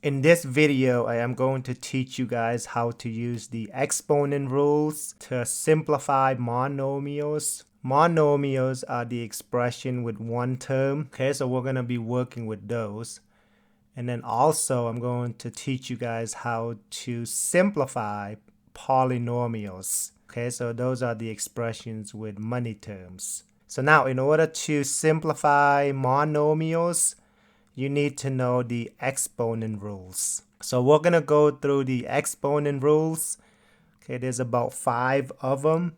In this video, I am going to teach you guys how to use the exponent rules to simplify monomials. Monomials are the expression with one term. Okay, so we're going to be working with those. And then also, I'm going to teach you guys how to simplify polynomials. Okay, so those are the expressions with many terms. So now, in order to simplify monomials, you need to know the exponent rules. So we're going to go through the exponent rules. Okay, there's about 5 of them.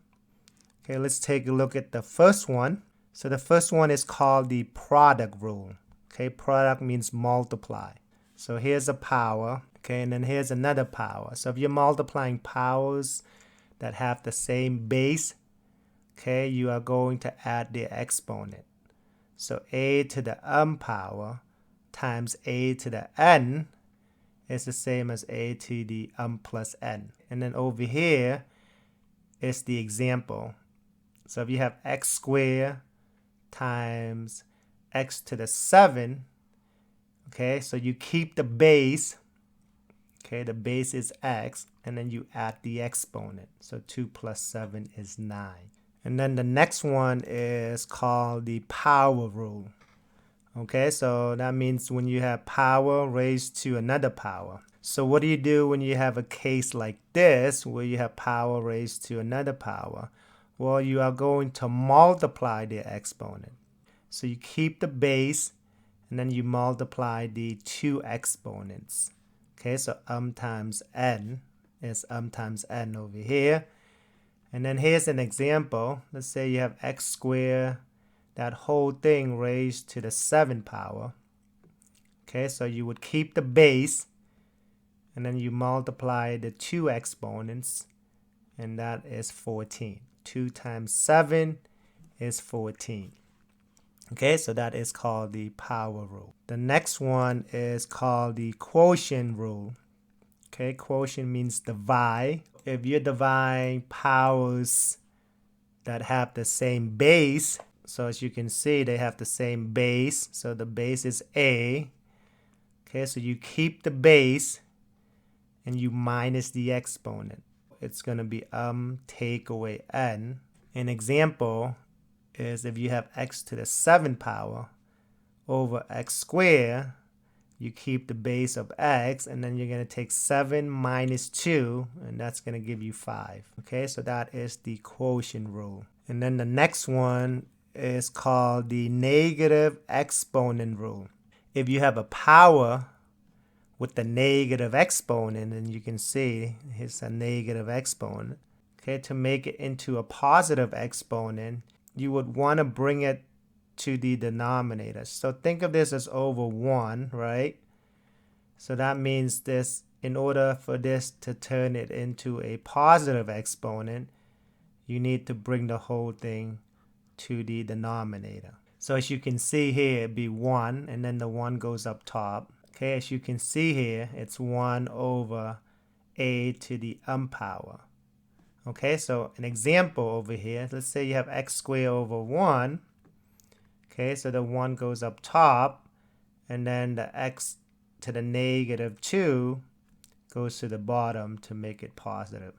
Okay, let's take a look at the first one. So the first one is called the product rule. Okay, product means multiply. So here's a power. Okay, and then here's another power. So if you're multiplying powers that have the same base, okay, you are going to add the exponent. So a to the power times a to the n is the same as a to the plus n. And then over here is the example. So if you have x squared times x to the 7, okay, so you keep the base, okay, the base is x, and then you add the exponent. So 2 plus 7 is 9. And then the next one is called the power rule. Okay, so that means when you have power raised to another power. So what do you do when you have a case like this, where you have power raised to another power? Well, you are going to multiply the exponent. So you keep the base, and then you multiply the two exponents. Okay, so times n is times n over here. And then here's an example. Let's say you have x squared, that whole thing raised to the 7 power. Okay, so you would keep the base, and then you multiply the two exponents, and that is 14. 2 times 7 is 14. Okay, so that is called the power rule. The next one is called the quotient rule. Okay, quotient means divide. If you're dividing powers that have the same base, so as you can see, they have the same base. So the base is a. Okay, so you keep the base and you minus the exponent. It's going to be take away n. An example is if you have x to the 7 power over x squared, you keep the base of x, and then you're going to take 7 minus 2, and that's going to give you 5. Okay, so that is the quotient rule. And then the next one is called the negative exponent rule. If you have a power with the negative exponent, and you can see it's a negative exponent, okay, to make it into a positive exponent, you would want to bring it to the denominator. So think of this as over 1, right? So that means this, in order for this to turn it into a positive exponent, you need to bring the whole thing to the denominator. So as you can see here, it'd be 1, and then the 1 goes up top. Okay, as you can see here, it's 1 over a to the power. Okay, so an example over here, let's say you have x squared over 1. Okay, so the 1 goes up top, and then the x to the negative 2 goes to the bottom to make it positive.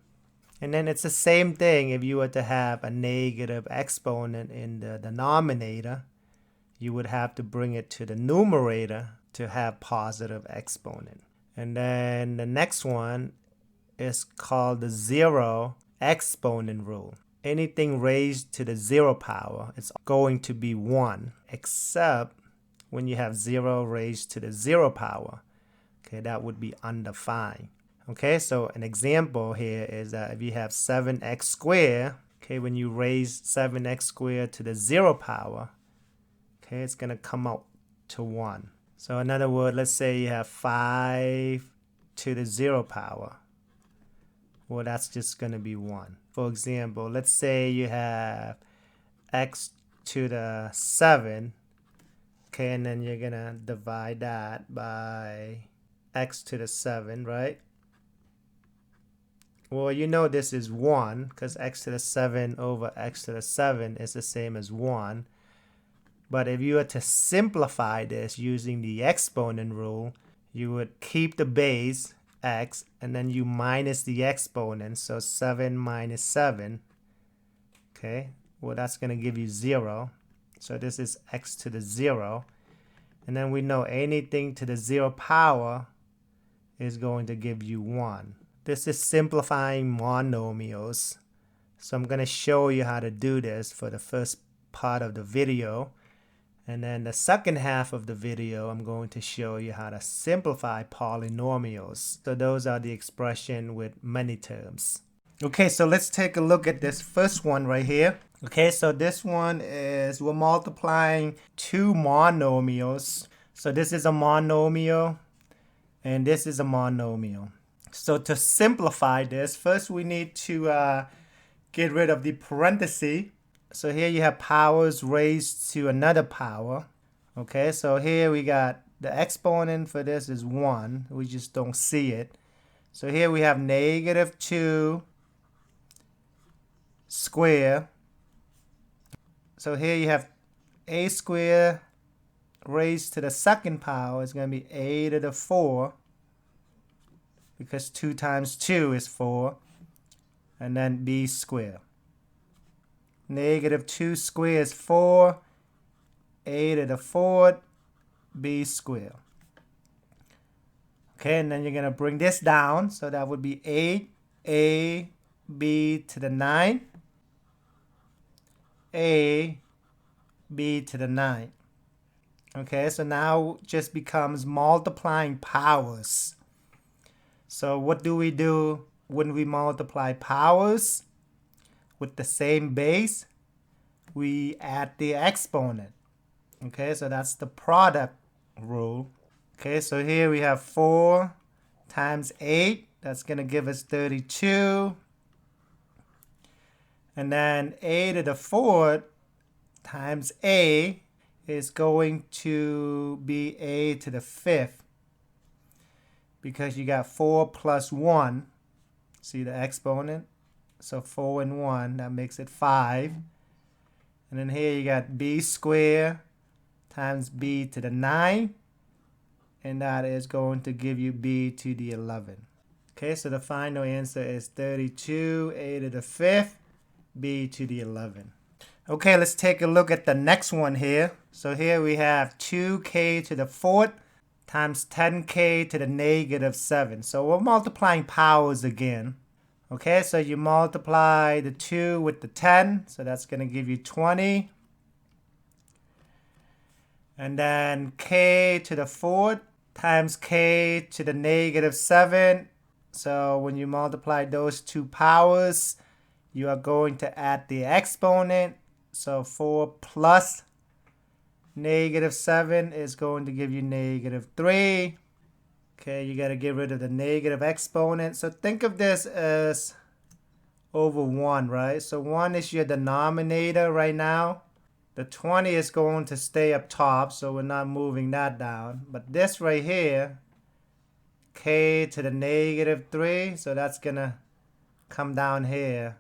And then it's the same thing if you were to have a negative exponent in the denominator. You would have to bring it to the numerator to have positive exponent. And then the next one is called the zero exponent rule. Anything raised to the 0 power is going to be 1, except when you have 0 raised to the 0 power. Okay, that would be undefined. Okay, so an example here is that if you have 7x squared, okay, when you raise 7x squared to the 0 power, okay, it's going to come out to 1. So in other words, let's say you have 5 to the 0 power. Well, that's just going to be 1. For example, let's say you have x to the 7, okay, and then you're going to divide that by x to the 7, right? Well, you know this is 1 because x to the 7 over x to the 7 is the same as 1. But if you were to simplify this using the exponent rule, you would keep the base x and then you minus the exponent. So 7 minus 7. Okay, well that's going to give you 0. So this is x to the 0. And then we know anything to the 0 power is going to give you 1. This is simplifying monomials. So I'm going to show you how to do this for the first part of the video. And then the second half of the video, I'm going to show you how to simplify polynomials. So those are the expression with many terms. Okay, so let's take a look at this first one right here. Okay, so this one is we're multiplying two monomials. So this is a monomial and this is a monomial. So to simplify this, first we need to get rid of the parenthesis. So here you have powers raised to another power. Okay, so here we got the exponent for this is 1. We just don't see it. So here we have negative 2 square. So here you have a square raised to the second power is going to be a to the 4, because 2 times 2 is 4, and then b squared. Negative 2 squared is 4, a to the 4th, b squared. Okay, and then you're going to bring this down, so that would be 8, b to the 9, b to the 9. Okay, so now just becomes multiplying powers. So what do we do when we multiply powers with the same base? We add the exponent. Okay, so that's the product rule. Okay, so here we have 4 times 8. That's going to give us 32. And then a to the 4th times a is going to be a to the 5th, because you got 4 plus 1. See the exponent? So 4 and 1, that makes it 5. And then here you got b squared times b to the 9. And that is going to give you b to the 11. Okay, so the final answer is 32, a to the 5th, b to the 11. Okay, let's take a look at the next one here. So here we have 2k to the 4th times 10k to the negative 7. So we're multiplying powers again. Okay, so you multiply the 2 with the 10. So that's going to give you 20. And then k to the 4th times k to the negative 7. So when you multiply those two powers, you are going to add the exponent. So 4 plus negative 7 is going to give you negative 3. Okay, you got to get rid of the negative exponent. So think of this as over 1, right? So 1 is your denominator right now. The 20 is going to stay up top, so we're not moving that down. But this right here, k to the negative 3, so that's going to come down here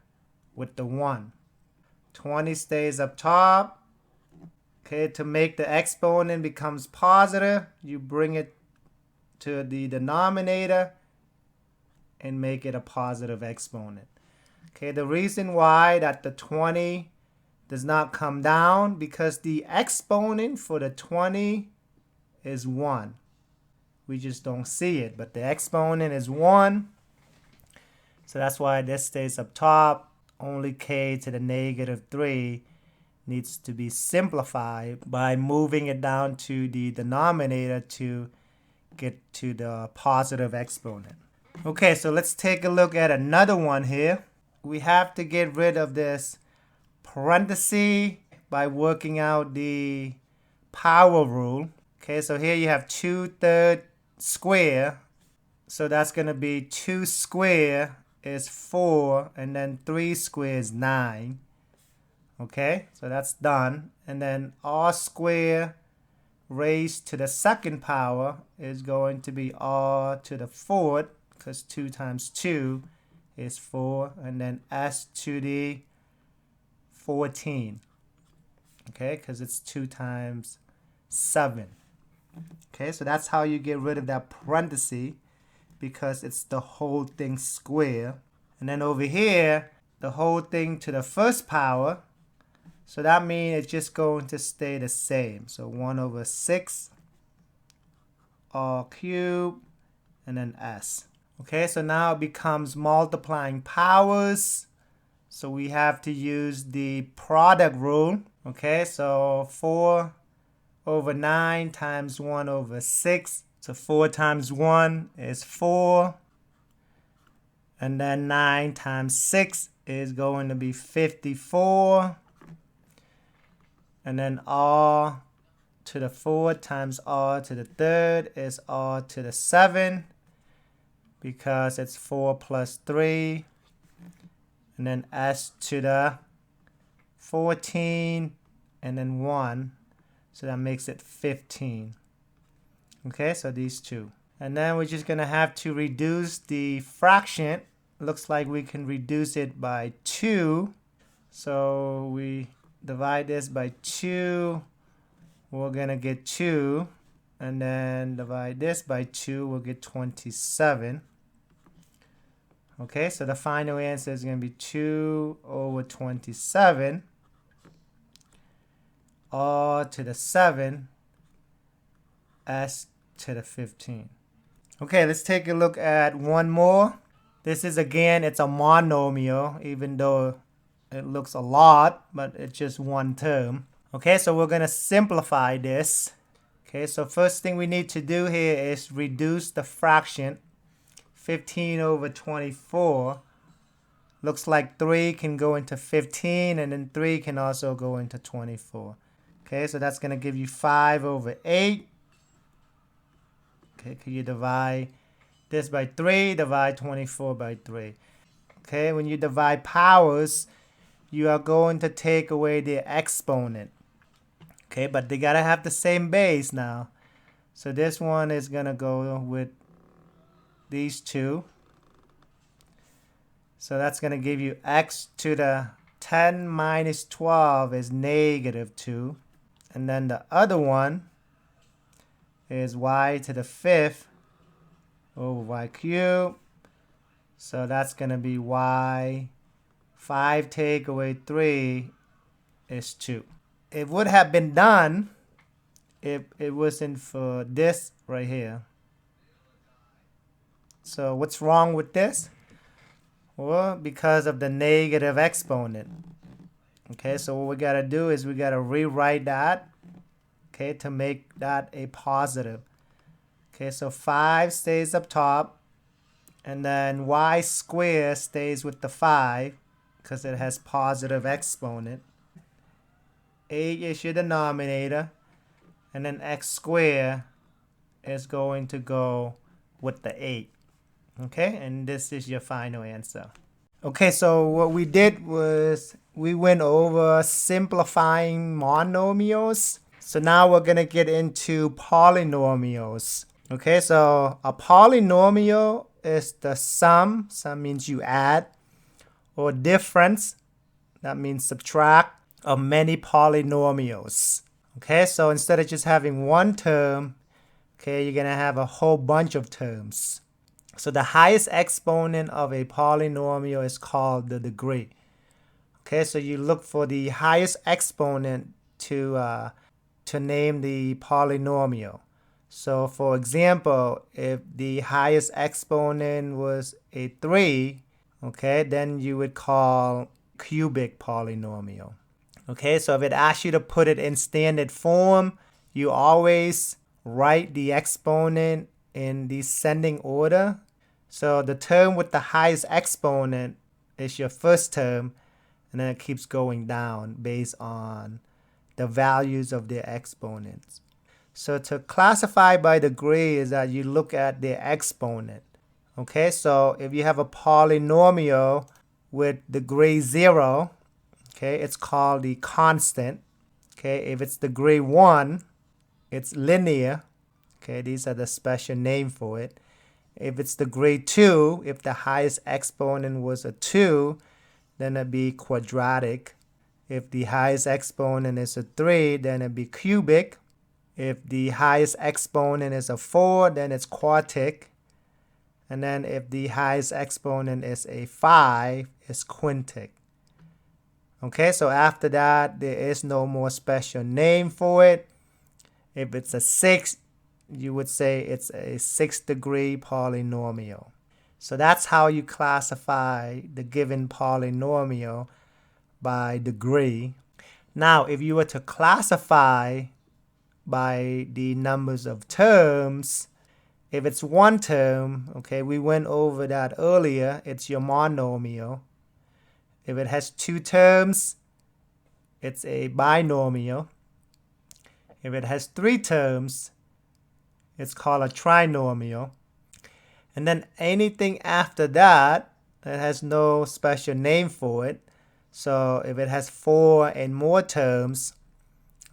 with the 1. 20 stays up top. Okay, to make the exponent becomes positive, you bring it to the denominator and make it a positive exponent. Okay, the reason why that the 20 does not come down, because the exponent for the 20 is 1. We just don't see it, but the exponent is 1. So that's why this stays up top. Only k to the negative 3 needs to be simplified by moving it down to the denominator to get to the positive exponent. Okay, so let's take a look at another one here. We have to get rid of this parenthesis by working out the power rule. Okay, so here you have 2/3 square. So that's going to be 2 square is 4, and then 3 square is 9. Okay, so that's done. And then r square raised to the second power is going to be r to the 4th, because 2 times 2 is 4, and then s to the 14. Okay, because it's 2 times 7. Okay, so that's how you get rid of that parenthesis, because it's the whole thing square. And then over here, the whole thing to the first power. So that means it's just going to stay the same. So 1 over 6 all cubed and then s. Okay, so now it becomes multiplying powers. So we have to use the product rule. Okay, so 4 over 9 times 1 over 6. So 4 times 1 is 4. And then 9 times 6 is going to be 54. And then r to the 4 times r to the third is r to the 7, because it's 4 plus 3. And then s to the 14 and then 1. So that makes it 15. Okay, so these two. And then we're just going to have to reduce the fraction. Looks like we can reduce it by 2. So we divide this by 2. We're going to get 2. And then divide this by 2. We'll get 27. Okay, so the final answer is going to be 2 over 27. R to the 7. S to the 15. Okay, let's take a look at one more. This is, again, it's a monomial, even though it looks a lot, but it's just one term. Okay, so we're going to simplify this. Okay, so first thing we need to do here is reduce the fraction. 15 over 24. Looks like 3 can go into 15, and then 3 can also go into 24. Okay, so that's going to give you 5 over 8. Okay, can you divide this by 3? Divide 24 by 3. Okay, when you divide powers, you are going to take away the exponent. Okay, but they got to have the same base now. So this one is going to go with these two. So that's going to give you x to the 10 minus 12 is negative 2. And then the other one is y to the 5th over y cubed. So that's going to be y. 5 take away 3 is 2. It would have been done if it wasn't for this right here. So what's wrong with this? Well, because of the negative exponent. Okay, so what we got to do is we got to rewrite that, okay, to make that a positive. Okay, so 5 stays up top, and then y squared stays with the 5 because it has positive exponent. 8 is your denominator, and then x squared is going to go with the 8. Okay, and this is your final answer. Okay, so what we did was we went over simplifying monomials. So now we're going to get into polynomials. Okay, so a polynomial is the sum means you add, or difference, that means subtract, of many polynomials. Okay, so instead of just having one term, okay, you're going to have a whole bunch of terms. So the highest exponent of a polynomial is called the degree. Okay, so you look for the highest exponent to name the polynomial. So for example, if the highest exponent was a 3, okay, then you would call cubic polynomial. Okay, so if it asks you to put it in standard form, you always write the exponent in descending order. So the term with the highest exponent is your first term, and then it keeps going down based on the values of the exponents. So to classify by degree is that you look at the exponent. Okay, so if you have a polynomial with degree 0, okay, it's called the constant. Okay, if it's degree 1, it's linear. Okay, these are the special name for it. If it's degree 2, if the highest exponent was a 2, then it'd be quadratic. If the highest exponent is a 3, then it'd be cubic. If the highest exponent is a 4, then it's quartic. And then if the highest exponent is a 5, it's quintic. Okay, so after that, there is no more special name for it. If it's a 6, you would say it's a 6th-degree polynomial. So that's how you classify the given polynomial by degree. Now, if you were to classify by the numbers of terms, if it's one term, okay, we went over that earlier, it's your monomial. If it has 2 terms, it's a binomial. If it has 3 terms, it's called a trinomial. And then anything after that, it has no special name for it. So if it has 4 and more terms,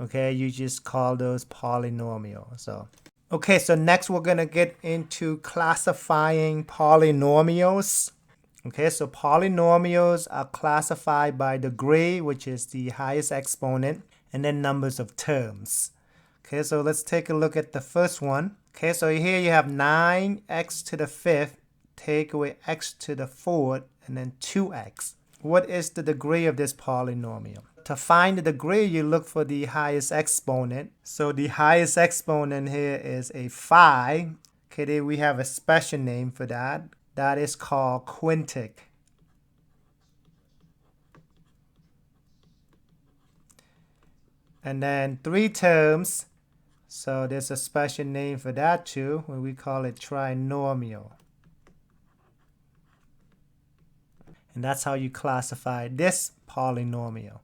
okay, you just call those polynomial. Okay, so next we're gonna get into classifying polynomials. Okay, so polynomials are classified by degree, which is the highest exponent, and then numbers of terms. Okay, so let's take a look at the first one. Okay, so here you have 9x to the 5th, take away x to the 4th, and then 2x. What is the degree of this polynomial? To find the degree, you look for the highest exponent. So the highest exponent here is a 5. Okay, then we have a special name for that. That is called quintic. And then 3 terms. So there's a special name for that too, when we call it trinomial. And that's how you classify this polynomial.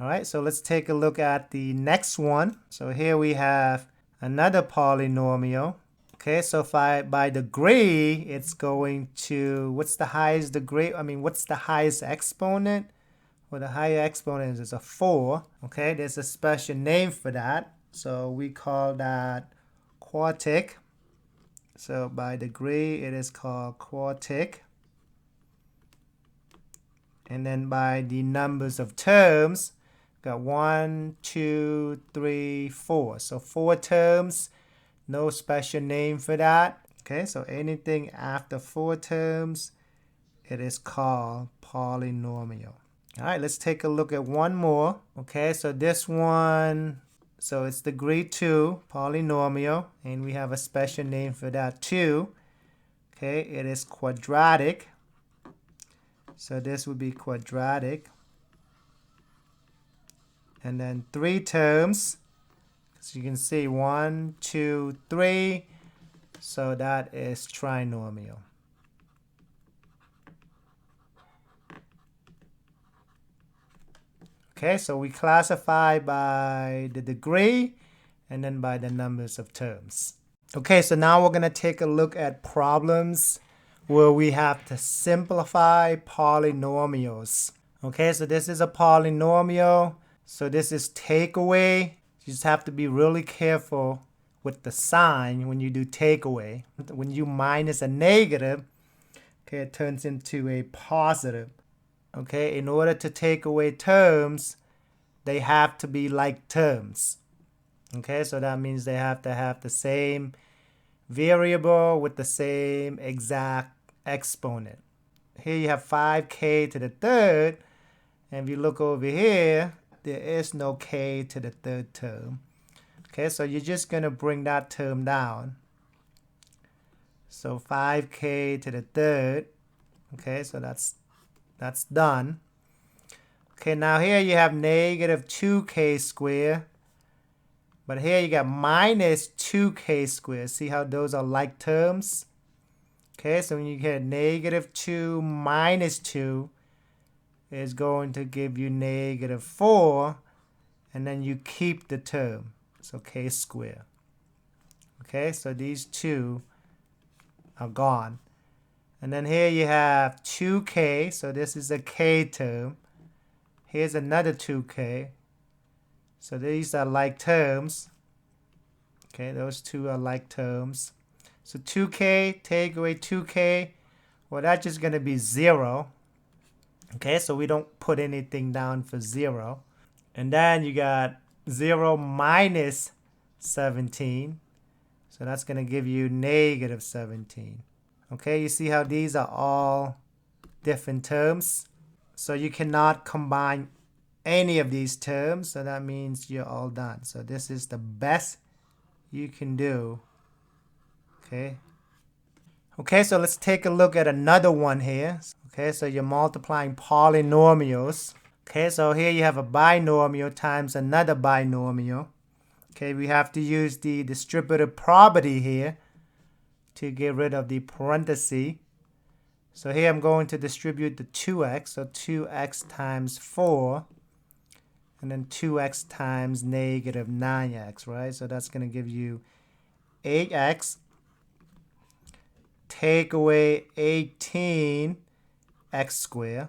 All right, so let's take a look at the next one. So here we have another polynomial. Okay, so by degree, it's going to, what's the highest degree? What's the highest exponent? Well, the higher exponent is a 4. Okay, there's a special name for that. So we call that quartic. So by degree, it is called quartic. And then by the numbers of terms, got 1, 2, 3, 4. So 4 terms, no special name for that. Okay, so anything after 4 terms, it is called polynomial. All right, let's take a look at one more. Okay, so this one, so it's degree 2 polynomial, and we have a special name for that too. Okay, it is quadratic. So this would be quadratic. And then 3 terms. So you can see 1, 2, 3. So that is trinomial. Okay, so we classify by the degree and then by the numbers of terms. Okay, so now we're going to take a look at problems where we have to simplify polynomials. Okay, so this is a polynomial. So this is takeaway. You just have to be really careful with the sign when you do takeaway. When you minus a negative, okay, it turns into a positive. Okay, in order to take away terms, they have to be like terms. Okay, so that means they have to have the same variable with the same exact exponent. Here you have 5k to the 3rd, and if you look over here, there is no k to the 3rd term. Okay, so you're just going to bring that term down. So 5k to the 3rd. Okay, so that's done. Okay, now here you have negative 2k squared. But here you got minus 2k squared. See how those are like terms? Okay, so when you get negative 2 minus 2 is going to give you negative 4. And then you keep the term. So k squared. Okay, so these two are gone. And then here you have 2k. So this is a k term. Here's another 2k. So these are like terms. Okay, those two are like terms. So 2k, take away 2k. Well, that's just going to be 0. Okay, so we don't put anything down for 0. And then you got 0 minus 17. So that's going to give you negative 17. Okay, you see how these are all different terms? So you cannot combine any of these terms, so that means you're all done. So this is the best you can do. Okay, so let's take a look at another one here. Okay, so you're multiplying polynomials. Okay, so here you have a binomial times another binomial. Okay, we have to use the distributive property here to get rid of the parenthesis. So here I'm going to distribute the 2x, so 2x times 4, and then 2x times negative 9x, right? So that's going to give you 8x, take away 18x squared.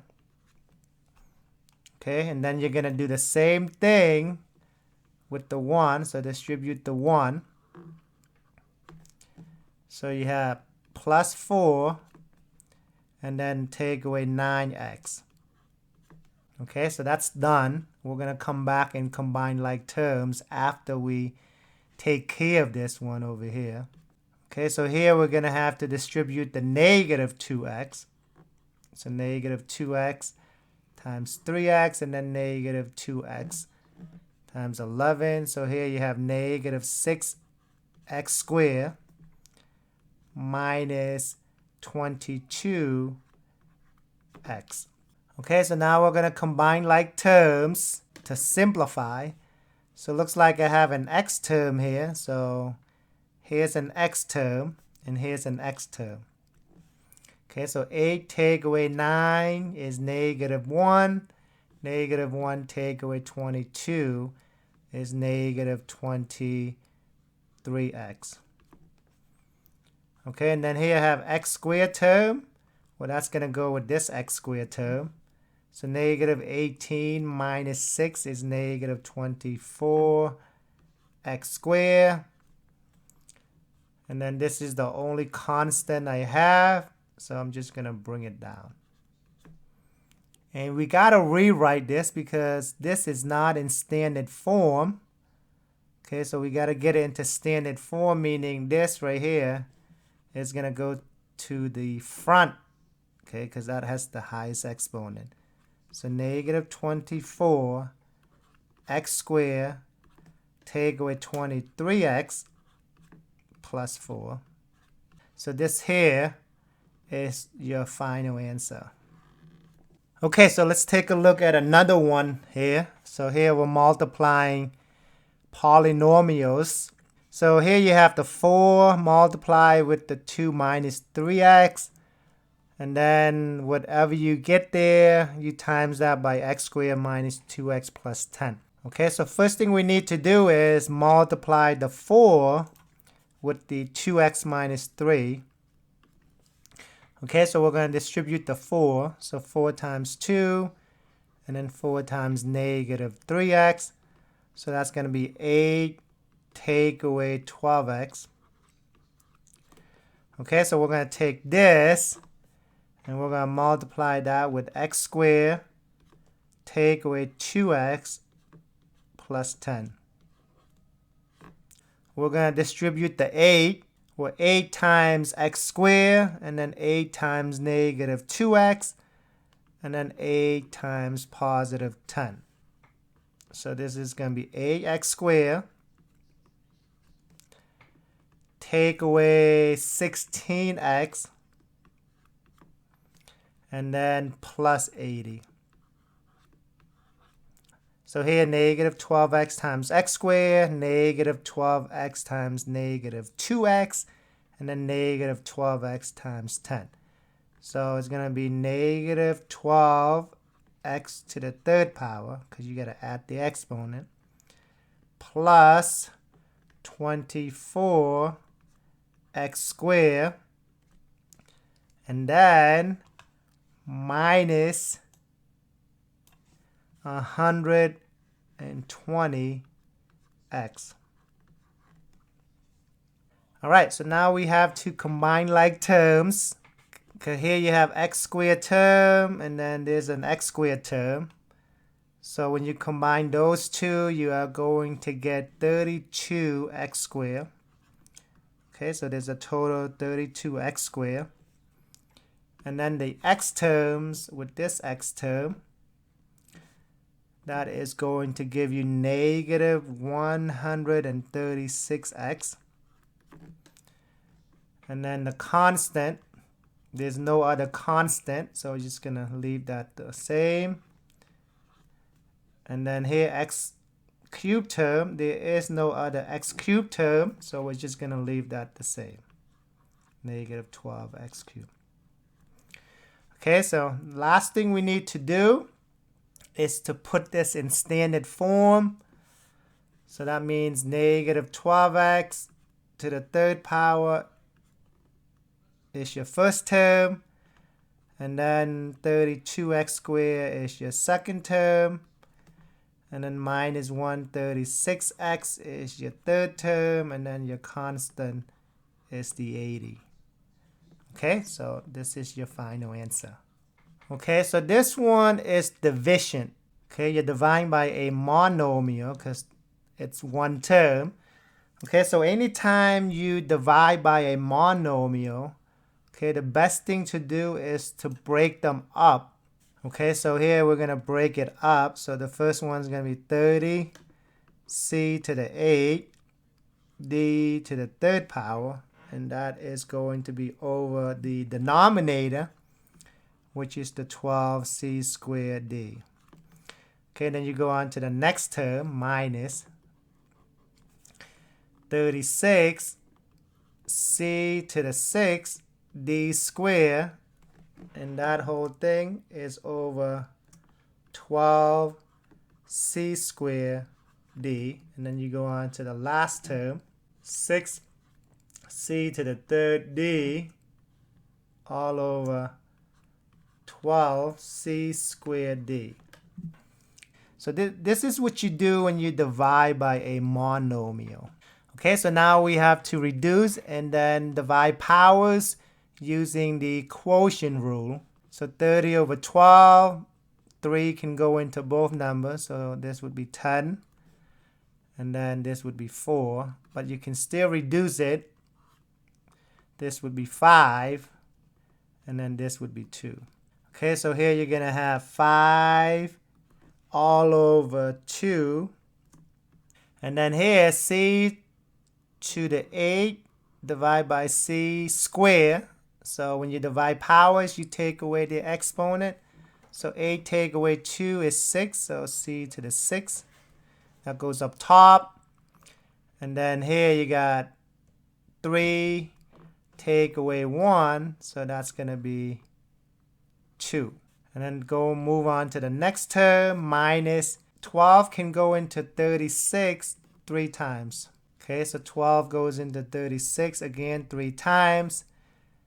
Okay, and then you're going to do the same thing with the 1, so distribute the 1. So you have plus 4, and then take away 9x. Okay, so that's done. We're going to come back and combine like terms after we take care of this one over here. Okay, so here we're going to have to distribute the negative 2x. So negative 2x times 3x, and then negative 2x times 11. So here you have negative 6x squared minus 22x. Okay, so now we're going to combine like terms to simplify. So it looks like I have an x term here. So here's an x term, and here's an x term. Okay, so 8 take away 9 is negative 1. Negative 1 take away 22 is negative 23x. Okay, and then here I have x squared term. Well, that's going to go with this x squared term. So negative 18 minus 6 is negative 24x squared. And then this is the only constant I have. So I'm just going to bring it down. And we got to rewrite this because this is not in standard form. Okay, so we got to get it into standard form, meaning this right here is going to go to the front. Okay, because that has the highest exponent. So negative 24x squared take away 23x plus 4. So this here is your final answer. Okay, so let's take a look at another one here. So here we're multiplying polynomials. So here you have the 4 multiplied with the 2 minus 3x. And then whatever you get there, you times that by x squared minus 2x plus 10. Okay, so first thing we need to do is multiply the 4 with the 2x minus 3. Okay, so we're going to distribute the 4. So 4 times 2, and then 4 times negative 3x. So that's going to be 8 take away 12x. Okay, so we're going to take this, and we're going to multiply that with x squared take away 2x plus 10. We're going to distribute the 8. Well, 8 times x squared, and then 8 times negative 2x, and then 8 times positive 10. So this is going to be 8x squared take away 16x, and then plus 80. So here negative 12x times x squared, negative 12x times negative 2x, and then negative 12x times 10. So it's going to be negative 12x to the third power, because you got to add the exponent, plus 24x squared, and then minus 120x. All right, so now we have to combine like terms. Okay, here you have x squared term, and then there's an x squared term. So when you combine those two, you are going to get 32x squared. Okay, so there's a total 32x squared. And then the x terms with this x term, that is going to give you negative 136x. And then the constant, there's no other constant, so we're just going to leave that the same. And then here x cubed term, there is no other x cubed term, so we're just going to leave that the same. Negative 12x cubed. Okay, so last thing we need to do is to put this in standard form. So that means negative 12x to the third power is your first term. And then 32x squared is your second term. And then minus 136x is your third term. And then your constant is the 80. Okay, so this is your final answer. Okay, so this one is division. Okay, you're dividing by a monomial because it's one term. Okay, so anytime you divide by a monomial, okay, the best thing to do is to break them up. Okay, so here we're going to break it up. So the first one's going to be 30 c to the 8 d to the third power. And that is going to be over the denominator, which is the 12c squared d. Okay, then you go on to the next term, minus 36 c to the 6 d squared, and that whole thing is over 12 c squared d. And then you go on to the last term, 6 c to the third d all over 12 c squared d. So this is what you do when you divide by a monomial. Okay, so now we have to reduce and then divide powers using the quotient rule. So 30 over 12, 3 can go into both numbers. So this would be 10. And then this would be 4. But you can still reduce it. This would be 5. And then this would be 2. Okay, so here you're going to have 5 all over 2. And then here, c to the 8 divided by c squared. So when you divide powers, you take away the exponent. So 8 take away 2 is 6. So c to the 6. That goes up top. And then here you got 3 take away 1. So that's going to be 2. And then move on to the next term. Minus 12 can go into 36 3 times. Okay, so 12 goes into 36 again 3 times.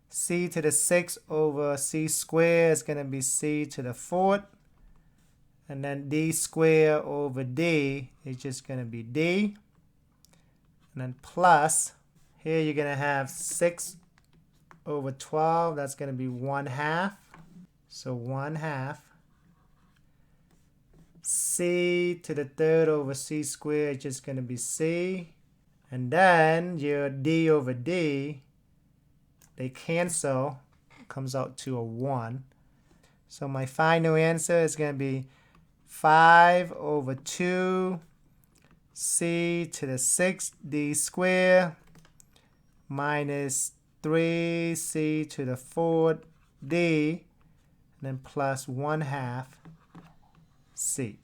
C to the 6 over c squared is going to be c to the 4th. And then d squared over d is just going to be d. And then plus, here you're going to have 6 over 12. That's going to be 1/2. So 1/2. C to the third over c squared is just going to be c. And then your d over d, they cancel, comes out to a 1. So my final answer is going to be 5 over 2 c to the 6 d squared minus 3 c to the 4th d, and then plus 1/2 c.